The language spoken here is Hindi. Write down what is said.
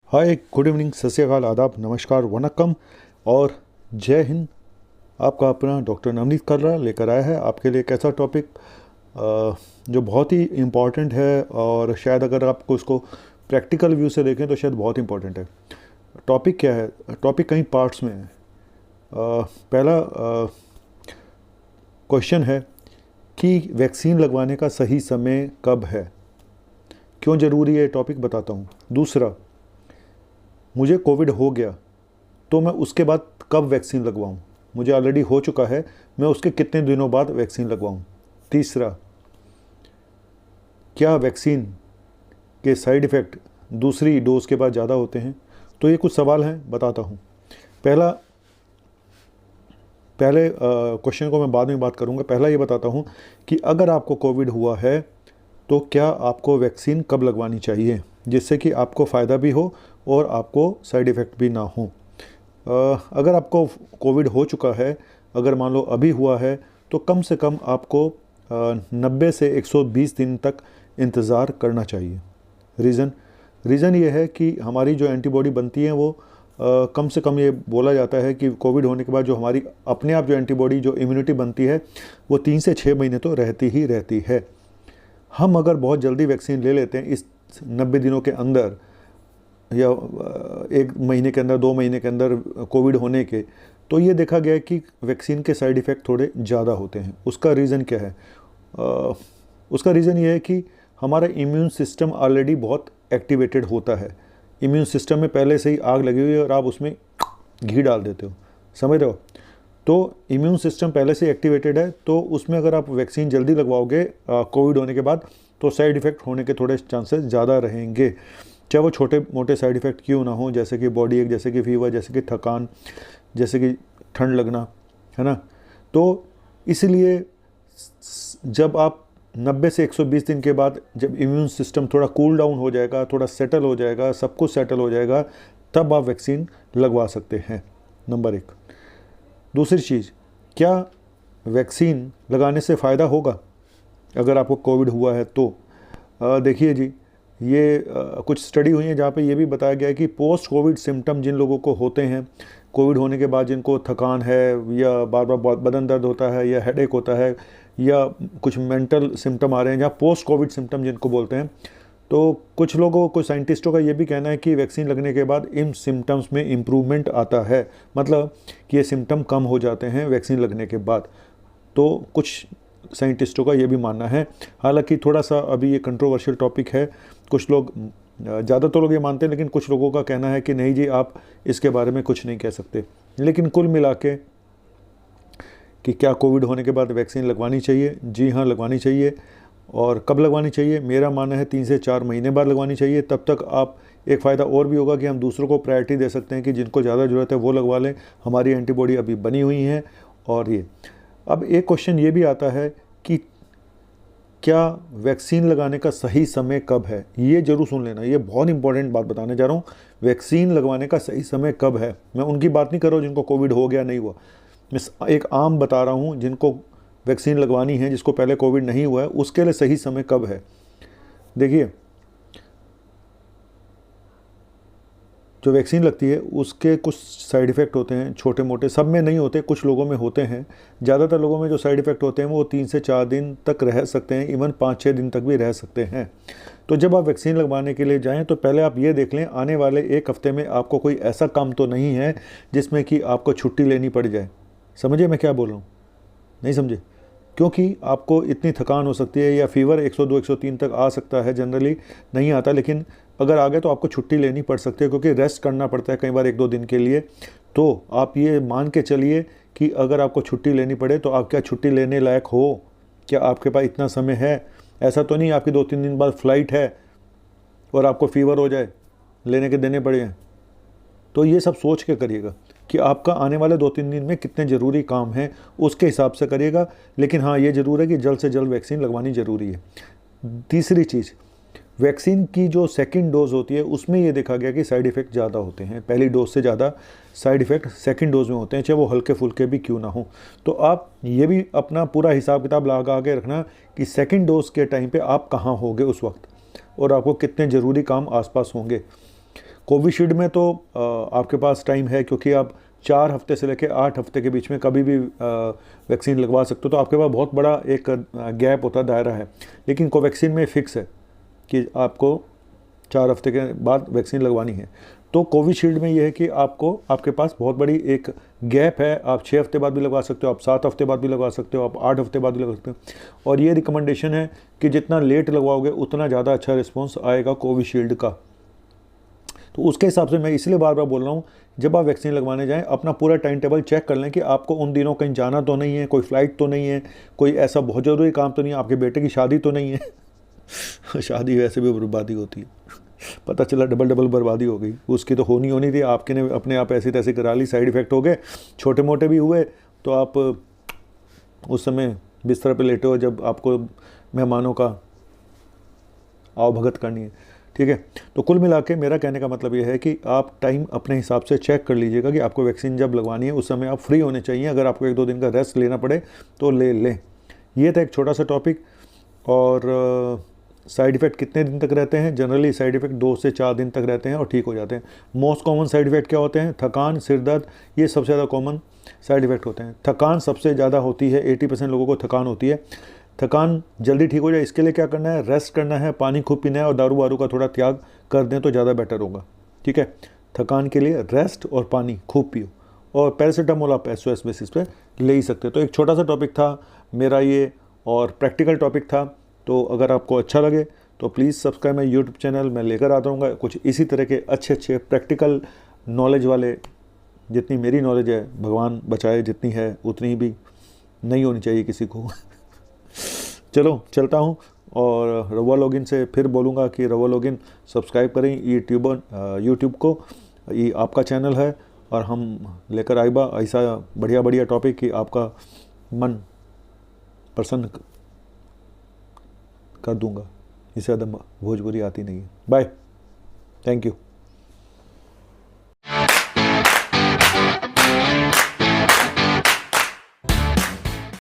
हाय, गुड इवनिंग, सत श्री अकाल, आदाब, नमस्कार, वनक्कम और जय हिंद। आपका अपना डॉक्टर नवनीत कर रहा लेकर आया है आपके लिए एक ऐसा टॉपिक जो बहुत ही इम्पॉर्टेंट है और शायद अगर आपको इसको प्रैक्टिकल व्यू से देखें तो शायद बहुत इम्पॉर्टेंट है। टॉपिक क्या है? टॉपिक कई पार्ट्स में है। पहला क्वेश्चन है कि वैक्सीन लगवाने का सही समय कब है, क्यों ज़रूरी है, टॉपिक बताता हूँ। दूसरा, मुझे कोविड हो गया तो मैं उसके बाद कब वैक्सीन लगवाऊं? मुझे ऑलरेडी हो चुका है, मैं उसके कितने दिनों बाद वैक्सीन लगवाऊं? तीसरा, क्या वैक्सीन के साइड इफ़ेक्ट दूसरी डोज के बाद ज़्यादा होते हैं? तो ये कुछ सवाल हैं, बताता हूँ। पहले क्वेश्चन को मैं बाद में बात करूँगा। पहला ये बताता हूँ कि अगर आपको कोविड हुआ है तो क्या आपको वैक्सीन कब लगवानी चाहिए, जिससे कि आपको फ़ायदा भी हो और आपको साइड इफ़ेक्ट भी ना हो। अगर आपको कोविड हो चुका है, अगर मान लो अभी हुआ है, तो कम से कम आपको 90 से 120 दिन तक इंतज़ार करना चाहिए। रीज़न ये है कि हमारी जो एंटीबॉडी बनती है वो कम से कम, ये बोला जाता है कि कोविड होने के बाद जो हमारी अपने आप जो एंटीबॉडी जो इम्यूनिटी बनती है वो 3 से 6 महीने तो रहती ही रहती है। हम अगर बहुत जल्दी वैक्सीन ले लेते हैं इस 90 दिनों के अंदर या 1 महीने के अंदर, 2 महीने के अंदर कोविड होने के, तो ये देखा गया है कि वैक्सीन के साइड इफ़ेक्ट थोड़े ज़्यादा होते हैं। उसका रीज़न क्या है? उसका रीज़न ये है कि हमारा इम्यून सिस्टम ऑलरेडी बहुत एक्टिवेटेड होता है। इम्यून सिस्टम में पहले से ही आग लगी हुई है और आप उसमें घी डाल देते हो, समझ रहे हो? तो इम्यून सिस्टम पहले से एक्टिवेटेड है, तो उसमें अगर आप वैक्सीन जल्दी लगवाओगे कोविड होने के बाद, तो साइड इफ़ेक्ट होने के थोड़े चांसेस ज़्यादा रहेंगे, चाहे वो छोटे मोटे साइड इफ़ेक्ट क्यों ना हो, जैसे कि बॉडी एक, जैसे कि फीवर, जैसे कि थकान, जैसे कि ठंड लगना, है ना। तो इसलिए जब आप 90 से 120 दिन के बाद जब इम्यून सिस्टम थोड़ा कूल डाउन हो जाएगा, थोड़ा सेटल हो जाएगा, सब कुछ सेटल हो जाएगा, तब आप वैक्सीन लगवा सकते हैं, नंबर 1। दूसरी चीज़, क्या वैक्सीन लगाने से फ़ायदा होगा अगर आपको कोविड हुआ है तो? देखिए जी, ये कुछ स्टडी हुई है जहाँ पे ये भी बताया गया है कि पोस्ट कोविड सिम्टम जिन लोगों को होते हैं, कोविड होने के बाद जिनको थकान है या बार बार बदन दर्द होता है या हेडेक होता है या कुछ मेंटल सिम्टम आ रहे हैं, जहाँ पोस्ट कोविड सिम्टम जिनको बोलते हैं, तो कुछ लोगों, कुछ साइंटिस्टों का ये भी कहना है कि वैक्सीन लगने के बाद इन सिम्टम्स में इम्प्रूवमेंट आता है, मतलब कि ये सिम्टम कम हो जाते हैं वैक्सीन लगने के बाद। तो कुछ साइंटिस्टों का ये भी मानना है। हालांकि थोड़ा सा अभी ये कंट्रोवर्शियल टॉपिक है, कुछ लोग, ज़्यादातर लोग ये मानते हैं, लेकिन कुछ लोगों का कहना है कि नहीं जी, आप इसके बारे में कुछ नहीं कह सकते। लेकिन कुल मिला के कि क्या कोविड होने के बाद वैक्सीन लगवानी चाहिए? जी हाँ, लगवानी चाहिए। और कब लगवानी चाहिए? मेरा मानना है 3 से 4 महीने बाद लगवानी चाहिए। तब तक आप, एक फ़ायदा और भी होगा कि हम दूसरों को प्रायोरिटी दे सकते हैं कि जिनको ज़्यादा ज़रूरत है वो लगवा लें, हमारी एंटीबॉडी अभी बनी हुई है। और ये, अब एक क्वेश्चन ये भी आता है कि क्या वैक्सीन लगाने का सही समय कब है? ये जरूर सुन लेना, ये बहुत इंपॉर्टेंट बात बताने जा रहा हूँ। वैक्सीन लगवाने का सही समय कब है? मैं उनकी बात नहीं कर रहा हूँ जिनको कोविड हो गया, नहीं हुआ। मैं एक आम बता रहा हूँ, जिनको वैक्सीन लगवानी है, जिसको पहले कोविड नहीं हुआ है, उसके लिए सही समय कब है। देखिए, जो वैक्सीन लगती है उसके कुछ साइड इफ़ेक्ट होते हैं, छोटे मोटे, सब में नहीं होते, कुछ लोगों में होते हैं। ज़्यादातर लोगों में जो साइड इफ़ेक्ट होते हैं वो 3 से 4 दिन तक रह सकते हैं, इवन 5-6 दिन तक भी रह सकते हैं। तो जब आप वैक्सीन लगवाने के लिए जाएं तो पहले आप ये देख लें, आने वाले 1 हफ्ते में आपको कोई ऐसा काम तो नहीं है जिसमें कि आपको छुट्टी लेनी पड़ जाए। समझिए मैं क्या बोल रहा हूँ? नहीं समझे? क्योंकि आपको इतनी थकान हो सकती है या फीवर 102 103 तक आ सकता है, जनरली नहीं आता, लेकिन अगर आ गए तो आपको छुट्टी लेनी पड़ सकती है, क्योंकि रेस्ट करना पड़ता है कई बार 1-2 दिन के लिए। तो आप ये मान के चलिए कि अगर आपको छुट्टी लेनी पड़े तो आप क्या छुट्टी लेने लायक हो? क्या आपके पास इतना समय है? ऐसा तो नहीं आपकी 2-3 दिन बाद फ्लाइट है और आपको फीवर हो जाए, लेने के देने पड़े हैं। तो ये सब सोच के करिएगा कि आपका आने वाले 2-3 दिन में कितने ज़रूरी काम हैं, उसके हिसाब से करिएगा। लेकिन हाँ, ये ज़रूर है कि जल्द से जल्द वैक्सीन लगवानी ज़रूरी है। तीसरी चीज़, वैक्सीन की जो सेकंड डोज होती है उसमें ये देखा गया कि साइड इफ़ेक्ट ज़्यादा होते हैं, पहली डोज से ज़्यादा साइड इफ़ेक्ट सेकंड डोज में होते हैं, चाहे वो हल्के फुल्के भी क्यों ना हो। तो आप ये भी अपना पूरा हिसाब किताब लगा के रखना कि सेकंड डोज के टाइम पे आप कहाँ होंगे उस वक्त, और आपको कितने ज़रूरी काम आसपास होंगे। कोविशील्ड में तो आपके पास टाइम है, क्योंकि आप 4 हफ्ते से लेकर 8 हफ्ते के बीच में कभी भी वैक्सीन लगवा सकते हो, तो आपके पास बहुत बड़ा एक गैप होता, दायरा है। लेकिन कोवैक्सीन में फिक्स है कि आपको 4 हफ्ते के बाद वैक्सीन लगवानी है। तो कोविशील्ड में ये है कि आपके पास बहुत बड़ी एक गैप है। आप 6 हफ्ते बाद भी लगवा सकते हो, आप 7 हफ्ते बाद भी लगवा सकते हो, आप 8 हफ्ते बाद भी लगवा सकते हो। और ये रिकमेंडेशन है कि जितना लेट लगवाओगे उतना ज़्यादा अच्छा रिस्पॉन्स आएगा कोविशील्ड का। तो उसके हिसाब से मैं इसलिए बार बार बोल रहा हूँ, जब आप वैक्सीन लगवाने जाएं अपना पूरा टाइम टेबल चेक कर लें कि आपको उन दिनों कहीं जाना तो नहीं है, कोई फ़्लाइट तो नहीं है, कोई ऐसा बहुत ज़रूरी काम तो नहीं है, आपके बेटे की शादी तो नहीं है। शादी वैसे भी बर्बादी होती है, पता चला डबल बर्बादी हो गई। उसकी तो होनी थी, आपके ने अपने आप ऐसी तैसी करा ली, साइड इफ़ेक्ट हो गए, छोटे मोटे भी हुए, तो आप उस समय बिस्तर पे लेटे हो जब आपको मेहमानों का आवभगत करनी है। ठीक है, तो कुल मिला के मेरा कहने का मतलब ये है कि आप टाइम अपने हिसाब से चेक कर लीजिएगा कि आपको वैक्सीन जब लगवानी है उस समय आप फ्री होने चाहिए। अगर आपको 1-2 दिन का रेस्ट लेना पड़े तो ले लें। ये था एक छोटा सा टॉपिक। और साइड इफ़ेक्ट कितने दिन तक रहते हैं? जनरली साइड इफ़ेक्ट 2 से 4 दिन तक रहते हैं और ठीक हो जाते हैं। मोस्ट कॉमन साइड इफ़ेक्ट क्या होते हैं? थकान, सिर दर्द, ये सबसे ज़्यादा कॉमन साइड इफ़ेक्ट होते हैं। थकान सबसे ज़्यादा होती है, 80% लोगों को थकान होती है। थकान जल्दी ठीक हो जाए इसके लिए क्या करना है? रेस्ट करना है, पानी खूब पीना है और दारू वारू का थोड़ा त्याग कर दें तो ज़्यादा बेटर होगा। ठीक है, थकान के लिए रेस्ट और पानी खूब पियो, और पैरासीटामोल आप SOS बेसिस पे ले ही सकते हो। तो एक छोटा सा टॉपिक था मेरा ये, और प्रैक्टिकल टॉपिक था। तो अगर आपको अच्छा लगे तो please subscribe my YouTube channel. मैं लेकर आता रहूँगा कुछ इसी तरह के अच्छे प्रैक्टिकल नॉलेज वाले। जितनी मेरी नॉलेज है, भगवान बचाए, जितनी है उतनी भी नहीं होनी चाहिए किसी को। चलो चलता हूँ, और रवा लॉगिन से फिर बोलूँगा कि रवा लॉगिन सब्सक्राइब करें यूट्यूब को। ये आपका चैनल है और हम लेकर आएगा ऐसा बढ़िया टॉपिक कि आपका मन प्रसन्न कर दूंगा। इससे ज़्यादा भोजपुरी आती नहीं है। Bye, thank you.